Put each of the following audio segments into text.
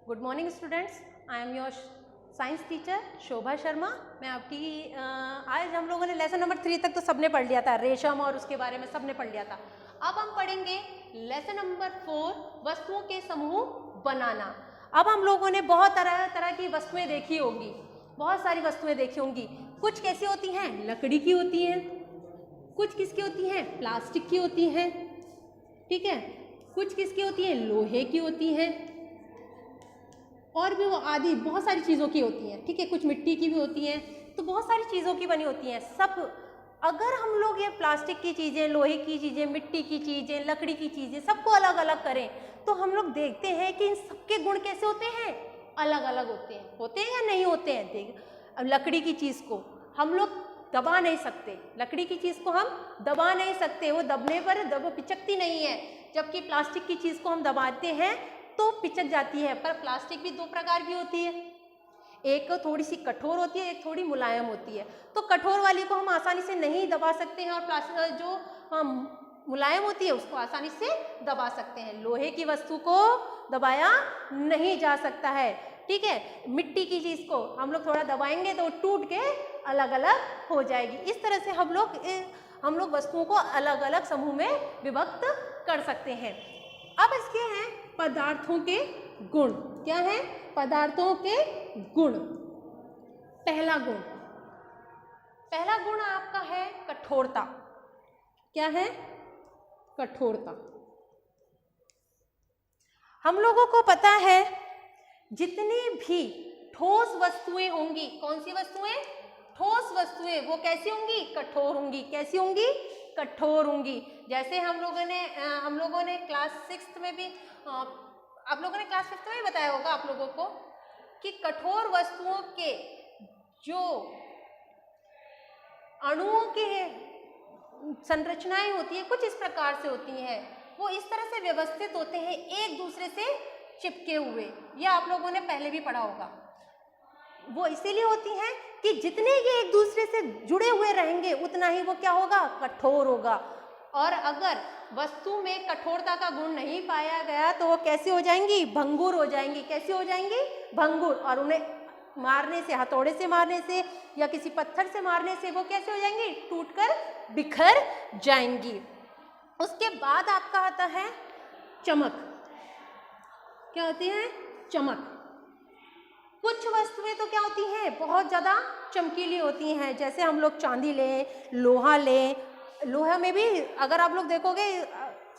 Good morning students, I am your science teacher Shobha Sharma. मैं आपकी आज हम लोगों ने लेसन नंबर 3 तक तो सबने पढ़ लिया था, रेशम और उसके बारे में सबने पढ़ लिया था। अब हम पढ़ेंगे लेसन नंबर 4, वस्तुओं के समूह बनाना। अब हम लोगों ने बहुत तरह तरह की वस्तुएं देखी होंगी, बहुत सारी वस्तुएं देखी होंगी। कुछ कैसी होती हैं, लकड़ी की होती हैं, कुछ किसकी होती हैं, प्लास्टिक की होती हैं, ठीक है, कुछ किसकी होती हैं, लोहे की होती हैं, और भी वो आदि बहुत सारी चीज़ों की होती हैं, ठीक है, कुछ मिट्टी की भी होती हैं। तो बहुत सारी चीज़ों की बनी होती हैं सब। अगर हम लोग ये प्लास्टिक की चीज़ें, लोहे की चीज़ें, मिट्टी की चीज़ें, लकड़ी की चीज़ें सबको अलग अलग करें तो हम लोग देखते हैं कि इन सबके गुण कैसे होते हैं, अलग अलग होते हैं या नहीं होते हैं। देख, अब लकड़ी की चीज़ को हम लोग दबा नहीं सकते, लकड़ी की चीज़ को हम दबा नहीं सकते, वो दबने पर वो पिचकती नहीं है। जबकि प्लास्टिक की चीज़ को हम दबाते हैं तो पिचक जाती है। पर प्लास्टिक भी दो प्रकार की होती है, एक थोड़ी सी कठोर होती है, एक थोड़ी मुलायम होती है। तो कठोर वाली को हम आसानी से नहीं दबा सकते हैं और प्लास्टिक जो मुलायम होती है उसको आसानी से दबा सकते हैं। लोहे की वस्तु को दबाया नहीं जा सकता है, ठीक है। मिट्टी की चीज़ को हम लोग थोड़ा दबाएंगे तो टूट के अलग अलग हो जाएगी। इस तरह से हम लोग वस्तुओं को अलग अलग समूह में विभक्त कर सकते हैं। अब इसके हैं पदार्थों के गुण। क्या है, पदार्थों के गुण। पहला गुण आपका है कठोरता। क्या है, कठोरता। हम लोगों को पता है जितनी भी ठोस वस्तुएं होंगी, कौन सी वस्तुएं, ठोस वस्तुएं, वो कैसी होंगी, कठोर होंगी। कैसी होंगी, कठोर होंगी। जैसे हम लोगों ने क्लास 6 में भी आप लोगों ने क्लास 5 में ही बताया होगा आप लोगों को कि कठोर वस्तुओं के जो अणुओं की संरचनाएं होती है कुछ इस प्रकार से होती हैं। वो इस तरह से व्यवस्थित होते हैं एक दूसरे से चिपके हुए, यह आप लोगों ने पहले भी पढ़ा होगा। वो इसीलिए होती हैं कि जितने ये एक दूसरे से जुड़े हुए रहेंगे उतना ही वो क्या होगा, कठोर होगा। और अगर वस्तु में कठोरता का गुण नहीं पाया गया तो वो कैसी हो जाएंगी, भंगुर हो जाएंगी। कैसी हो जाएंगी, भंगुर। और उन्हें मारने से, हथौड़े से मारने से या किसी पत्थर से मारने से वो कैसे हो जाएंगी, टूटकर बिखर जाएंगी। उसके बाद आपका आता है चमक। क्या होती है, चमक। कुछ वस्तुएं तो क्या होती हैं, बहुत ज़्यादा चमकीली होती हैं। जैसे हम लोग चांदी लें, लोहा लें, लोहा में भी अगर आप लोग देखोगे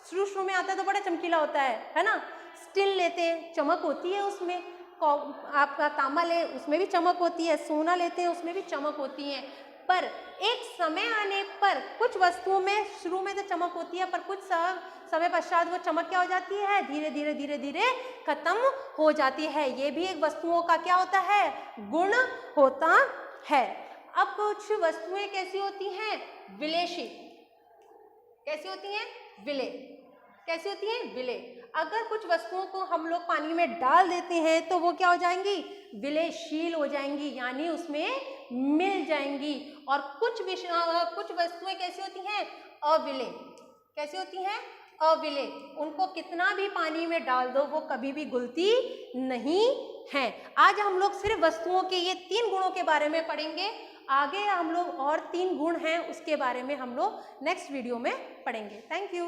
शुरू में आता है तो बड़ा चमकीला होता है ना। स्टील लेते हैं, चमक होती है उसमें। आपका तांबा ले, उसमें भी चमक होती है। सोना लेते हैं, उसमें भी चमक होती है। पर एक समय आने पर कुछ वस्तुओं में शुरू में तो चमक होती है, पर कुछ समय पश्चात वो चमक क्या हो जाती है, धीरे धीरे खत्म हो जाती है। ये भी एक वस्तुओं का क्या होता है, गुण होता है। अब कुछ वस्तुएं कैसी होती हैं, विलेयशी। कैसी होती हैं, विलेय। कैसी होती हैं, विलेय। अगर कुछ वस्तुओं को हम लोग पानी में डाल देते हैं तो वो क्या हो जाएंगी, विलेयशील हो जाएंगी, यानी उसमें मिल जाएंगी। और कुछ वस्तुएं कैसी होती हैं, अविलेय। कैसी होती हैं, अविलेय। उनको कितना भी पानी में डाल दो वो कभी भी घुलती नहीं है। आज हम लोग सिर्फ वस्तुओं के ये 3 गुणों के बारे में पढ़ेंगे। आगे हम लोग और 3 गुण हैं उसके बारे में हम लोग नेक्स्ट वीडियो में पढ़ेंगे। Thank you.